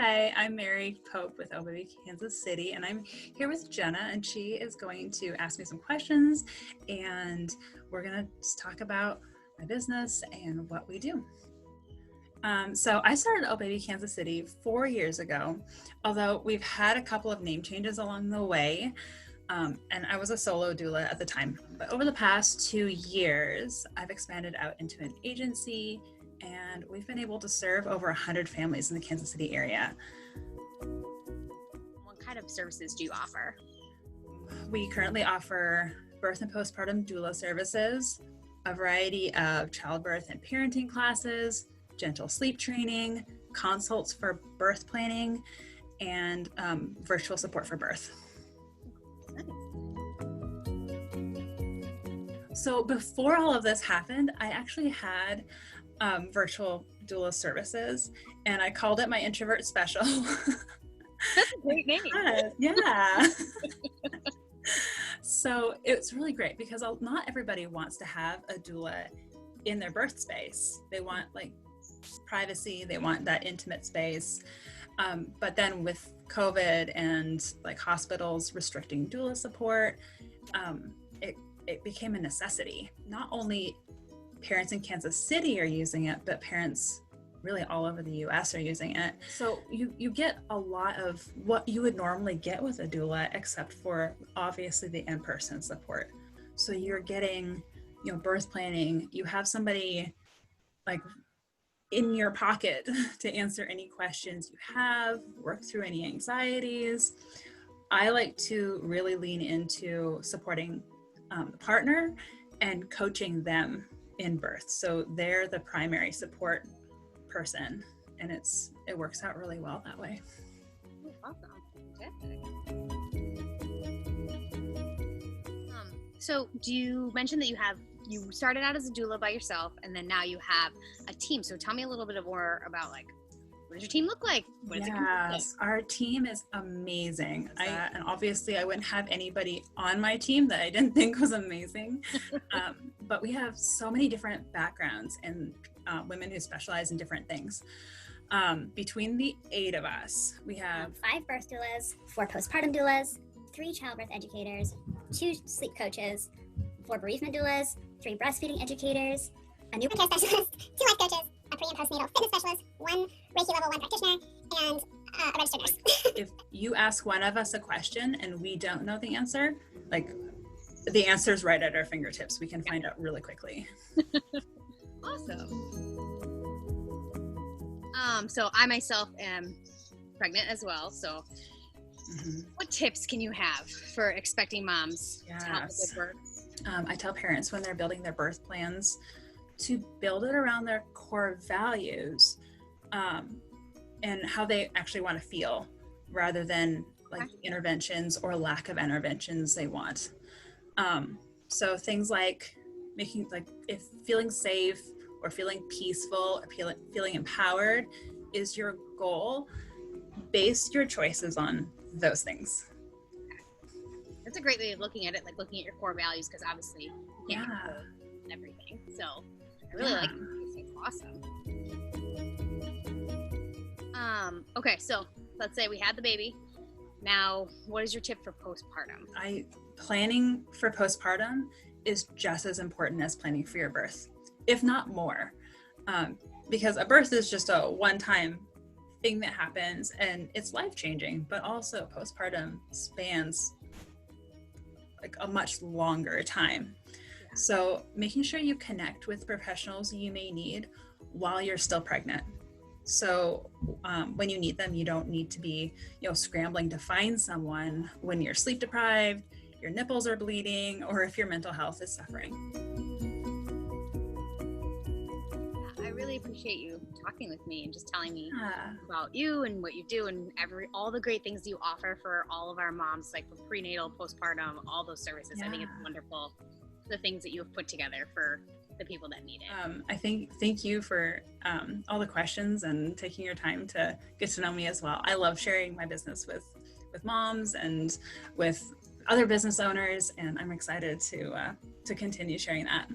Hi, I'm Mary Pope with OBaby Kansas City, and I'm here with Jenna, and she is going to ask me some questions, and we're going to talk about my business and what we do. So I started OBaby Kansas City 4 years ago, although we've had a couple of name changes along the way, and I was a solo doula at the time. But over the past 2 years, I've expanded out into an agency, and we've been able to serve over 100 families in the Kansas City area. What kind of services do you offer? We currently offer birth and postpartum doula services, a variety of childbirth and parenting classes, gentle sleep training, consults for birth planning, and virtual support for birth. Nice. So before all of this happened, I actually had virtual doula services, and I called it my introvert special. That's a great name. Yeah. So it's really great because not everybody wants to have a doula in their birth space. They want like privacy, they want that intimate space. But then with COVID and like hospitals restricting doula support, it became a necessity. Not only parents in Kansas City are using it, but parents really all over the US are using it. So you get a lot of what you would normally get with a doula, except for obviously the in-person support. So you're getting, birth planning, you have somebody like in your pocket to answer any questions you have, work through any anxieties. I like to really lean into supporting the partner and coaching them in birth. So they're the primary support person, and it works out really well that way. Awesome. Fantastic. So you mentioned that you started out as a doula by yourself, and then now you have a team. So tell me a little bit more about what does your team look like? What does it Yes, our team is amazing. And obviously I wouldn't have anybody on my team that I didn't think was amazing. But we have so many different backgrounds and women who specialize in different things. Between the 8 of us, we have 5 birth doulas, 4 postpartum doulas, 3 childbirth educators, 2 sleep coaches, 4 bereavement doulas, 3 breastfeeding educators, a new care specialist, 2 life coaches, a pre and postnatal fitness specialist, 1 Reiki level 1 practitioner, and a registered nurse. If you ask one of us a question and we don't know the answer, the answer is right at our fingertips. We can find out really quickly. Awesome. So I myself am pregnant as well. So what tips can you have for expecting moms to help with birth? I tell parents when they're building their birth plans to build it around their core values and how they actually want to feel, rather than interventions or lack of interventions they want. So things like if feeling safe or feeling peaceful or feeling empowered is your goal, base your choices on those things. That's a great way of looking at it, like looking at your core values, because obviously you can't control everything. So I really like it. It's awesome. Okay, so let's say we had the baby. Now, what is your tip for postpartum? Planning for postpartum is just as important as planning for your birth, if not more, because a birth is just a one-time thing that happens and it's life-changing, but also postpartum spans a much longer time. So making sure you connect with professionals you may need while you're still pregnant. So when you need them, you don't need to be, scrambling to find someone when you're sleep deprived, your nipples are bleeding, or if your mental health is suffering. I really appreciate you talking with me and just telling me about you and what you do and all the great things you offer for all of our moms, like for prenatal, postpartum, all those services. I think it's wonderful, the things that you have put together for the people that need it. Thank you for all the questions and taking your time to get to know me as well. I love sharing my business with moms and with other business owners, and I'm excited to continue sharing that.